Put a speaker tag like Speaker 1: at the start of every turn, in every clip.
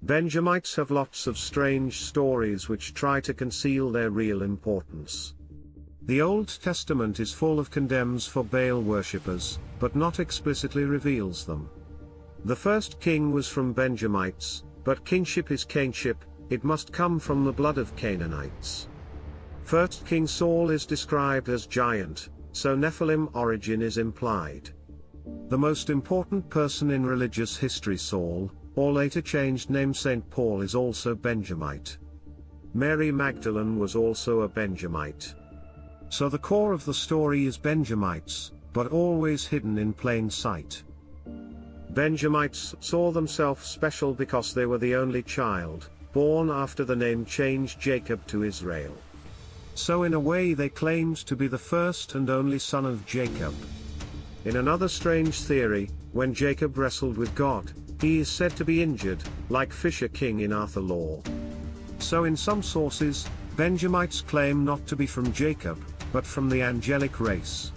Speaker 1: Benjamites have lots of strange stories which try to conceal their real importance. The Old Testament is full of condemns for Baal worshippers, but not explicitly reveals them. The first king was from Benjamites, but kingship is kingship, it must come from the blood of Canaanites. First King Saul is described as giant, so Nephilim origin is implied. The most important person in religious history, Saul, or later changed name Saint Paul, is also Benjamite. Mary Magdalene was also a Benjamite. So the core of the story is Benjamites, but always hidden in plain sight. Benjamites saw themselves special because they were the only child, born after the name change Jacob to Israel. So in a way they claimed to be the first and only son of Jacob. In another strange theory, when Jacob wrestled with God, he is said to be injured, like Fisher King in Arthur lore. So in some sources, Benjamites claim not to be from Jacob, but from the angelic race.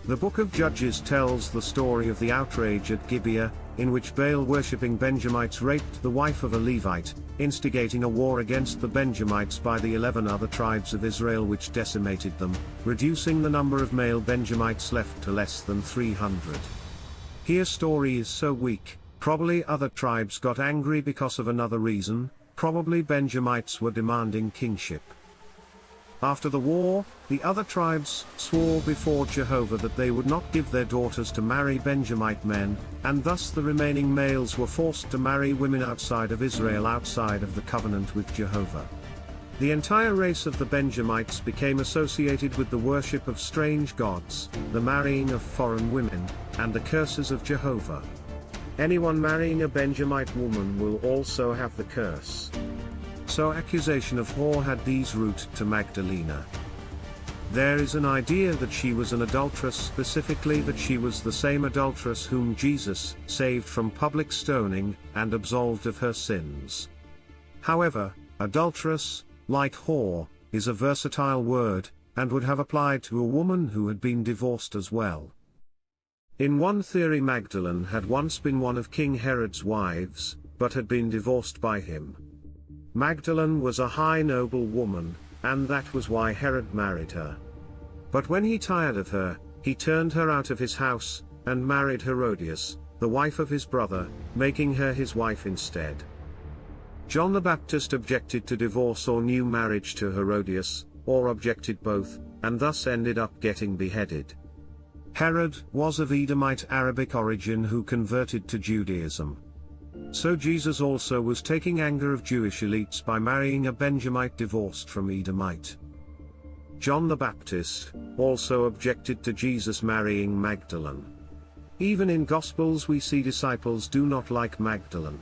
Speaker 1: The Book of Judges tells the story of the outrage at Gibeah, in which Baal-worshipping Benjamites raped the wife of a Levite, instigating a war against the Benjamites by the 11 other tribes of Israel, which decimated them, reducing the number of male Benjamites left to less than 300. Here story is so weak, probably other tribes got angry because of another reason, probably Benjamites were demanding kingship. After the war, the other tribes swore before Jehovah that they would not give their daughters to marry Benjamite men, and thus the remaining males were forced to marry women outside of Israel, outside of the covenant with Jehovah. The entire race of the Benjamites became associated with the worship of strange gods, the marrying of foreign women, and the curses of Jehovah. Anyone marrying a Benjamite woman will also have the curse. So accusation of whore had these root to Magdelena. There is an idea that she was an adulteress, specifically that she was the same adulteress whom Jesus saved from public stoning, and absolved of her sins. However, adulteress, like whore, is a versatile word, and would have applied to a woman who had been divorced as well. In one theory, Magdalene had once been one of King Herod's wives, but had been divorced by him. Magdalene was a high noble woman, and that was why Herod married her. But when he tired of her, he turned her out of his house, and married Herodias, the wife of his brother, making her his wife instead. John the Baptist objected to divorce or new marriage to Herodias, or objected both, and thus ended up getting beheaded. Herod was of Edomite Arabic origin who converted to Judaism. So Jesus also was taking anger of Jewish elites by marrying a Benjamite divorced from Edomite. John the Baptist also objected to Jesus marrying Magdalene. Even in Gospels we see disciples do not like Magdalene.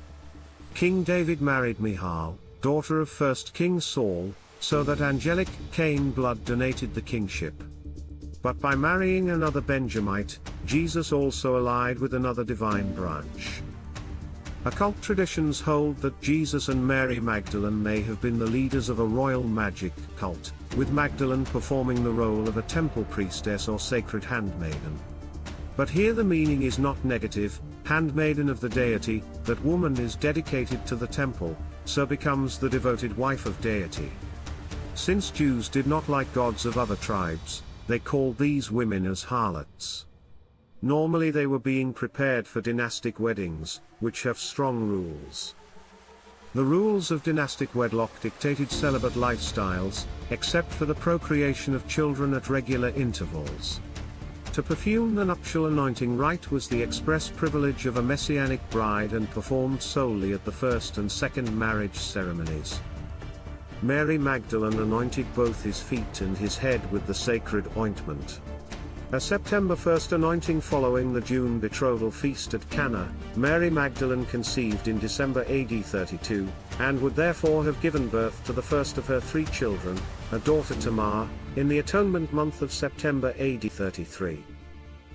Speaker 1: King David married Michal, daughter of first King Saul, so that Angelic Cain blood donated the kingship. But by marrying another Benjamite, Jesus also allied with another divine branch. Occult traditions hold that Jesus and Mary Magdalene may have been the leaders of a royal magic cult, with Magdalene performing the role of a temple priestess or sacred handmaiden. But here the meaning is not negative, handmaiden of the deity, that woman is dedicated to the temple, so becomes the devoted wife of deity. Since Jews did not like gods of other tribes, they called these women as harlots. Normally they were being prepared for dynastic weddings, which have strong rules. The rules of dynastic wedlock dictated celibate lifestyles, except for the procreation of children at regular intervals. To perform the nuptial anointing rite was the express privilege of a messianic bride and performed solely at the first and second marriage ceremonies. Mary Magdalene anointed both his feet and his head with the sacred ointment. A September 1st anointing following the June betrothal feast at Cana, Mary Magdalene conceived in December AD 32, and would therefore have given birth to the first of her 3 children, a daughter Tamar, in the atonement month of September AD 33.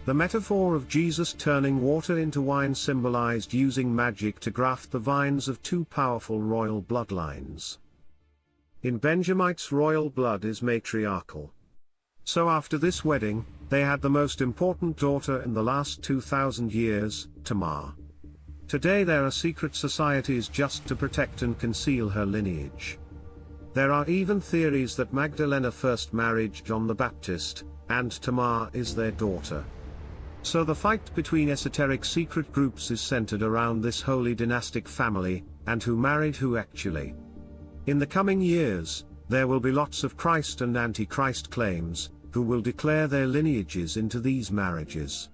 Speaker 1: The metaphor of Jesus turning water into wine symbolized using magic to graft the vines of 2 powerful royal bloodlines. In Benjamites, royal blood is matriarchal. So after this wedding, they had the most important daughter in the last 2,000 years, Tamar. Today there are secret societies just to protect and conceal her lineage. There are even theories that Magdalena first married John the Baptist, and Tamar is their daughter. So the fight between esoteric secret groups is centered around this holy dynastic family, and who married who actually. In the coming years, there will be lots of Christ and Antichrist claims, who will declare their lineages into these marriages.